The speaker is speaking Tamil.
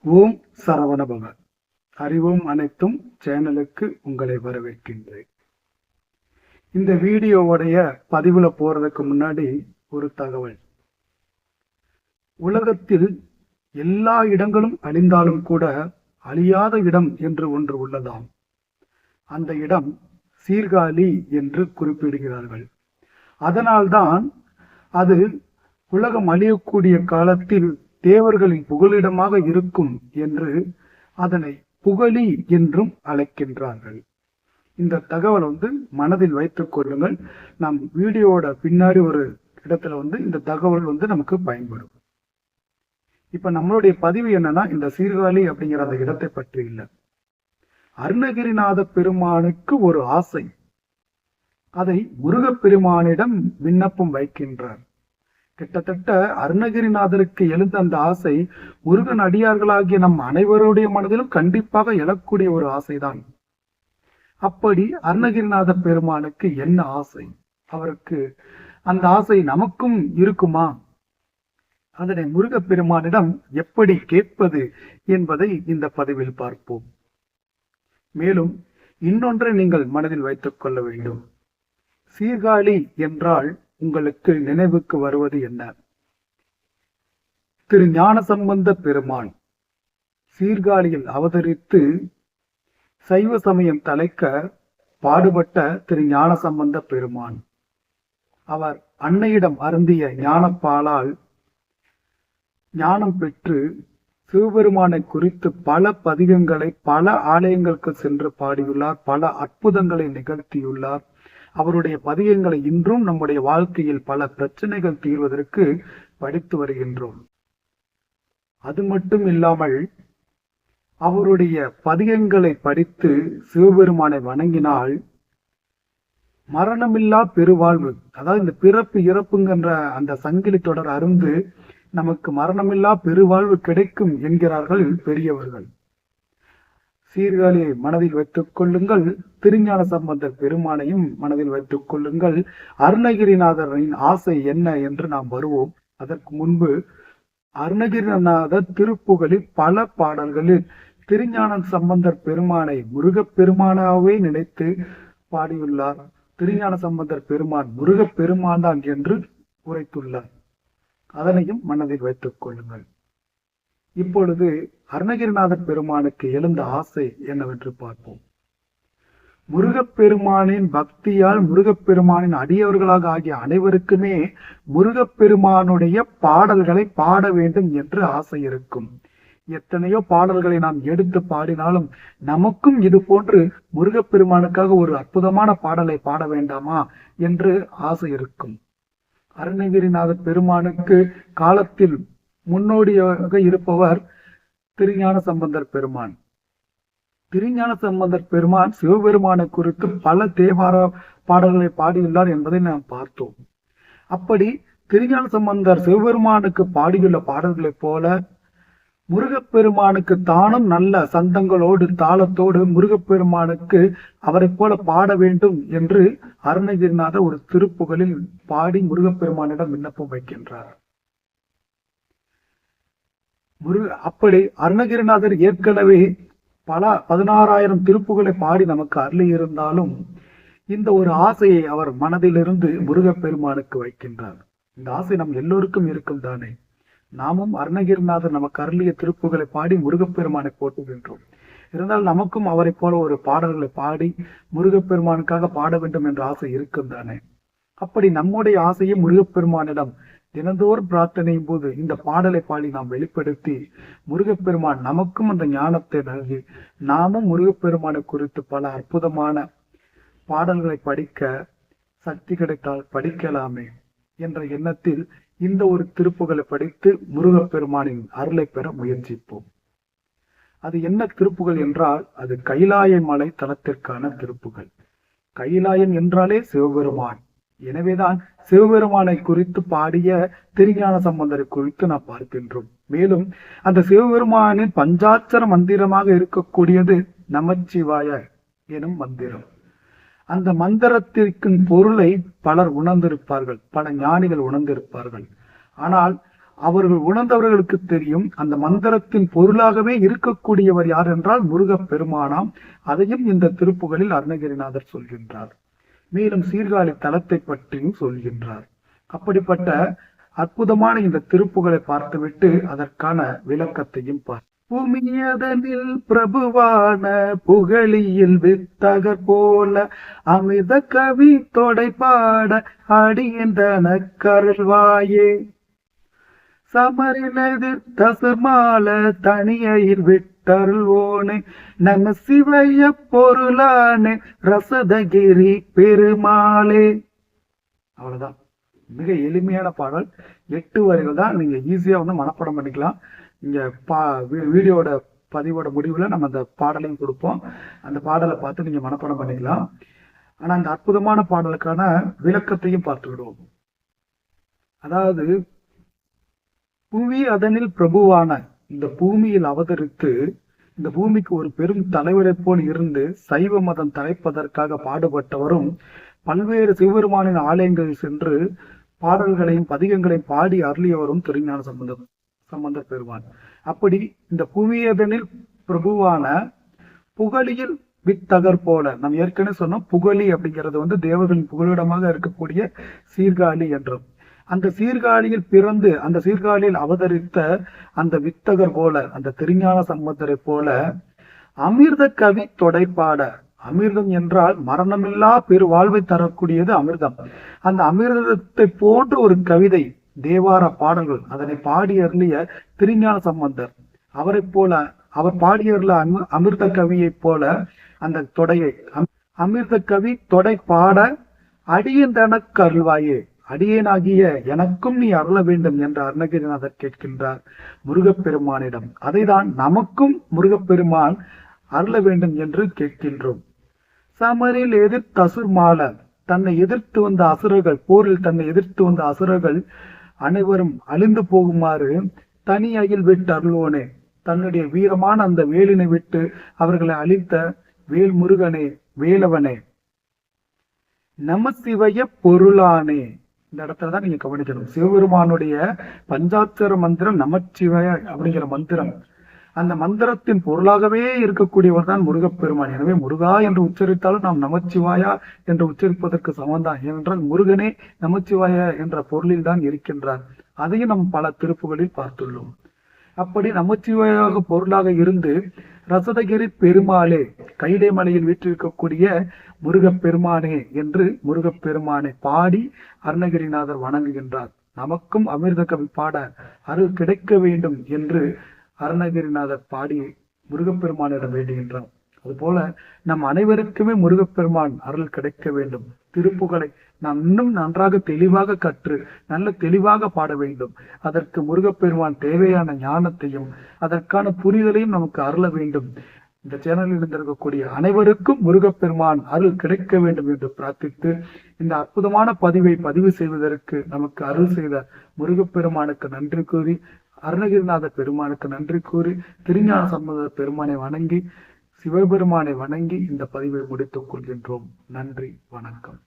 ஓம் சரவணபவ. அறிவோம் அனைத்தும் சேனலுக்கு உங்களை வரவேற்கின்றேன். இந்த வீடியோவுடைய பதிவுல போறதுக்கு முன்னாடி ஒரு தகவல். உலகத்தில் எல்லா இடங்களும் அழிந்தாலும் கூட அழியாத இடம் என்று ஒன்று உள்ளதாம். அந்த இடம் சீர்காழி என்று குறிப்பிடுகிறார்கள். அதனால்தான் அது உலகம் அழியக்கூடிய காலத்தில் தேவர்களின் புகலிடமாக இருக்கும் என்று அதனை புகழி என்றும் அழைக்கின்றார்கள். இந்த தகவல் மனதில் வைத்துக் கொள்ளுங்கள். நம் வீடியோட பின்னாடி ஒரு இடத்துல இந்த தகவல் நமக்கு பயன்படும். இப்ப நம்மளுடைய பதிவு என்னன்னா, இந்த சீர்காழி அப்படிங்கிற அந்த இடத்தை பற்றி இல்லை. அருணகிரிநாத பெருமானுக்கு ஒரு ஆசை. அதை முருகப்பெருமானிடம் விண்ணப்பம் வைக்கின்றார். கிட்டத்தட்ட அருணகிரிநாதருக்கு எழுந்த அந்த ஆசை முருகன் அடியார்களாகிய நம் அனைவருடைய மனதிலும் கண்டிப்பாக எழக்கூடிய ஒரு ஆசைதான். அப்படி அருணகிரிநாத பெருமானுக்கு என்ன ஆசை? அவருக்கு அந்த ஆசை நமக்கும் இருக்குமா? அதனை முருகப்பெருமானிடம் எப்படி கேட்பது என்பதை இந்த பதிவில் பார்ப்போம். மேலும் இன்னொன்றை நீங்கள் மனதில் வைத்துக் கொள்ள வேண்டும். சீர்காழி என்றால் உங்களுக்கு நினைவுக்கு வருவது என்ன? திரு ஞானசம்பந்த பெருமான் சீர்காழியில் அவதரித்து சைவ சமயம் தலைக்க பாடுபட்ட திரு ஞானசம்பந்த பெருமான். அவர் அன்னையிடம் அருந்திய ஞானப்பாலால் ஞானம் பெற்று சிவபெருமானை குறித்து பல பதிகங்களை பல ஆலயங்களுக்கு சென்று பாடியுள்ளார். பல அற்புதங்களை நிகழ்த்தியுள்ளார். அவருடைய பதிகங்களை இன்றும் நம்முடைய வாழ்க்கையில் பல பிரச்சனைகள் தீர்வதற்கு படித்து வருகின்றோம். அது மட்டும் இல்லாமல் அவருடைய பதிகங்களை படித்து சிவபெருமானை வணங்கினால் மரணமில்லா பெருவாழ்வு, அதாவது இந்த பிறப்பு இறப்புங்கிற அந்த சங்கிலி தொடர் அருந்து நமக்கு மரணமில்லா பெருவாழ்வு கிடைக்கும் என்கிறார்கள் பெரியவர்கள். சீர்காழியை மனதில் வைத்துக் கொள்ளுங்கள். திருஞான சம்பந்தர் பெருமானையும் மனதில் வைத்துக் கொள்ளுங்கள். அருணகிரிநாதரின் ஆசை என்ன என்று நாம் வருவோம். அதற்கு முன்பு அருணகிரிநாதர் திருப்புகழில் பல பாடல்களில் திருஞான சம்பந்தர் பெருமானை முருகப்பெருமானாவே நினைத்து பாடியுள்ளார். திருஞான சம்பந்தர் பெருமான் முருகப்பெருமான் தான் என்று உரைத்துள்ளார். அதனையும் மனதில் வைத்துக் கொள்ளுங்கள். இப்பொழுது அருணகிரிநாதர் பெருமானுக்கு எழுந்த ஆசை என்னவென்று பார்ப்போம். முருகப்பெருமானின் பக்தியால் முருகப்பெருமானின் அடியவர்களாக ஆகிய அனைவருக்குமே முருகப்பெருமானுடைய பாடல்களை பாட வேண்டும் என்று ஆசை இருக்கும். எத்தனையோ பாடல்களை நாம் எடுத்து பாடினாலும் நமக்கும் இது போன்று முருகப்பெருமானுக்காக ஒரு அற்புதமான பாடலை பாட வேண்டாமா என்று ஆசை இருக்கும். அருணகிரிநாதர் பெருமானுக்கு காலத்தில் முன்னோடியாக இருப்பவர் திருஞான சம்பந்தர் பெருமான். திருஞான சம்பந்தர் பெருமான் சிவபெருமானை குறித்து பல தேவார பாடல்களை பாடியுள்ளார் என்பதை நாம் பார்த்தோம். அப்படி திருஞான சம்பந்தர் சிவபெருமானுக்கு பாடியுள்ள பாடல்களைப் போல முருகப்பெருமானுக்கு தானும் நல்ல சந்தங்களோடு தாளத்தோடு முருகப்பெருமானுக்கு அவரை போல பாட வேண்டும் என்று அருணகிரிநாதர் ஒரு திருப்புகழில் பாடி முருகப்பெருமானிடம் விண்ணப்பம் வைக்கின்றார். அப்படி அருணகிரிநாதர் ஏற்கனவே பல 16,000 திருப்புகளை பாடி நமக்கு அருளி இருந்தாலும் இந்த ஒரு ஆசையை அவர் மனதிலிருந்து முருகப்பெருமானுக்கு வைக்கின்றார். இந்த ஆசை நம் எல்லோருக்கும் இருக்கும் தானே. நாமும் அருணகிரிநாதர் நமக்கு அருளிய திருப்புகளை பாடி முருகப்பெருமானை போட்டுகின்றோம். இருந்தால் நமக்கும் அவரை போல ஒரு பாடல்களை பாடி முருகப்பெருமானுக்காக பாட வேண்டும் என்ற ஆசை இருக்கும் தானே. அப்படி நம்முடைய ஆசையை முருகப்பெருமானிடம் தினந்தோறும் பிரார்த்தனையும் போது இந்த பாடலை பாடி நாம் வெளிப்படுத்தி முருகப்பெருமான் நமக்கும் அந்த ஞானத்தை நல்கி நாமும் முருகப்பெருமானை குறித்து பல அற்புதமான பாடல்களை படிக்க சக்தி கிடைத்தால் படிக்கலாமே என்ற எண்ணத்தில் இந்த ஒரு திருப்புகளை படித்து முருகப்பெருமானின் அருளை பெற முயற்சிப்போம். அது என்ன திருப்புகள் என்றால் அது கைலாய மலை தலத்திற்கான திருப்புகள். கைலாயன் என்றாலே சிவபெருமான். எனவேதான் சிவபெருமானை குறித்து பாடிய திருஞான சம்பந்தரை குறித்து நாம் பார்க்கின்றோம். மேலும் அந்த சிவபெருமானின் பஞ்சாட்சர மந்திரமாக இருக்கக்கூடியது நமச்சிவாய எனும் மந்திரம். அந்த மந்திரத்திற்கு பொருளை பலர் உணர்ந்திருப்பார்கள், பல ஞானிகள் உணர்ந்திருப்பார்கள். ஆனால் அவர்கள் உணர்ந்தவர்களுக்கு தெரியும் அந்த மந்திரத்தின் பொருளாகவே இருக்கக்கூடியவர் யார் என்றால் முருகப் பெருமானாம். அதையும் இந்த திருப்புகளில் அருணகிரிநாதர் சொல்கின்றார். மேலும் சீர்காழி தலத்தை பற்றியும் சொல்கின்றார். அப்படிப்பட்ட அற்புதமான இந்த திருப்புகளை பார்த்துவிட்டு அதற்கான விளக்கத்தையும் பார்த்து, பூமியதனில் பிரபுவான புகழியில் வித்தகர் போல அமிர்த கவி தொடை பாட அடியந்தன கருள்வாயே, சமரினதிர் தசுர்மால தனியையில் விட்டருள்வோனே, நம சிவைய பொருளானே ரசதகிரி பெருமாளே. அவ்வளவுதான். மிக எளிமையான பாடல். 8 வரிகள் தான். நீங்க ஈஸியா மனப்பாடம் பண்ணிக்கலாம். இங்க வீடியோட பதிவோட முடிவுல நம்ம அந்த பாடலையும் கொடுப்போம். அந்த பாடலை பார்த்து நீங்க மனப்பாடம் பண்ணிக்கலாம். ஆனா அந்த அற்புதமான பாடலுக்கான விளக்கத்தையும் பார்த்து விடுவோம். அதாவது, புவி அதனில் பிரபுவான, இந்த பூமியில் அவதரித்து இந்த பூமிக்கு ஒரு பெரும் தலைவரை போல் இருந்து சைவ மதம் தலைப்பதற்காக பாடுபட்டவரும் பல்வேறு சிவபெருமானின் ஆலயங்களில் சென்று பாடல்களையும் பதிகங்களையும் பாடி அருளியவரும் திருஞான சம்பந்தர் பெருமான். அப்படி இந்த புவியதனில் பிரபுவான புகழியில் வித்தகர் போல, நம்ம ஏற்கனவே சொன்னோம், புகழி அப்படிங்கிறது தேவர்களின் புகழிடமாக இருக்கக்கூடிய சீர்காழி என்றும், அந்த சீர்காழியில் பிறந்து அந்த சீர்காழியில் அவதரித்த அந்த வித்தகர் போல, அந்த திருஞான சம்பந்தரை போல அமிர்த கவி தொடைப்பாட. அமிர்தம் என்றால் மரணமில்லா பெரு வாழ்வை தரக்கூடியது அமிர்தம். அந்த அமிர்தத்தை போன்ற ஒரு கவிதை, தேவார பாடல்கள், அதனை பாடி அருளிய திருஞான சம்பந்தர், அவரை போல அவர் பாடியருள அமிர்த கவியை போல அந்த தொடையை அமிர்த கவி தொடை பாட அடியந்தனக்கு அருள்வாயே, அடியேனாகிய எனக்கும் நீ அருள வேண்டும் என்று அருணகிரிநாதர் கேட்கின்றார் முருகப்பெருமானிடம். அதைதான் நமக்கும் முருகப்பெருமான் அருள வேண்டும் என்று கேட்கின்றோம். சமரில் எதிர்த்து அசுர்மால, தன்னை எதிர்த்து வந்த அசுரர்கள், போரில் தன்னை எதிர்த்து வந்த அசுரர்கள் அனைவரும் அழிந்து போகுமாறு தனி அயில் விட்டு அருள்வோனே, தன்னுடைய வீரமான அந்த வேலினை விட்டு அவர்களை அழித்த வேல் முருகனே, வேலவனே, நமசிவய பொருளானே. இந்த இடத்துலதான் நீங்க கவனிக்கணும். சிவபெருமானுடைய பஞ்சாட்சர மந்திரம் நமச்சிவய அப்படிங்கிற மந்திரம். அந்த மந்திரத்தின் பொருளாகவே இருக்கக்கூடியவர் தான் முருகப்பெருமான். எனவே முருகா என்று உச்சரித்தாலும் நாம் நமச்சிவாயா என்று உச்சரிப்பதற்கு சமந்தான். ஏனென்றால் முருகனே நமச்சிவாயா என்ற பொருளில் தான் இருக்கின்றார். அதையும் நாம் பல திருப்புகளில் பார்த்துள்ளோம். அப்படி நமச்சிவாயாக பொருளாக இருந்து ரசதகிரி பெருமாளே, கைடை மலையில் வீற்றிருக்கக்கூடிய முருகப்பெருமானே என்று முருகப்பெருமானை பாடி அருணகிரிநாதர் வணங்குகின்றார். நமக்கும் அமிர்த கவி பாட அருள் கிடைக்க வேண்டும் என்று அருணகிரிநாதர் பாடி முருகப்பெருமானிடம் வேண்டுகின்றார். அதுபோல நம் அனைவருக்குமே முருகப்பெருமான் அருள் கிடைக்க வேண்டும். திருப்புகளை நாம் இன்னும் நன்றாக தெளிவாக கற்று நல்ல தெளிவாக பாட வேண்டும். அதற்கு முருகப்பெருமான் தேவையான ஞானத்தையும் அதற்கான புரிதலையும் நமக்கு அருள வேண்டும். இந்த சேனலில் இருந்திருக்கக்கூடிய அனைவருக்கும் முருகப்பெருமான் அருள் கிடைக்க வேண்டும் என்று பிரார்த்தித்து, இந்த அற்புதமான பதிவை பதிவு செய்வதற்கு நமக்கு அருள் செய்த முருகப்பெருமானுக்கு நன்றி கூறி, அருணகிரிநாத பெருமானுக்கு நன்றி கூறி, திருஞான சம்பந்தர் பெருமானை வணங்கி, சிவபெருமானை வணங்கி இந்த பதிவை முடித்துக் கொள்கின்றோம். நன்றி, வணக்கம்.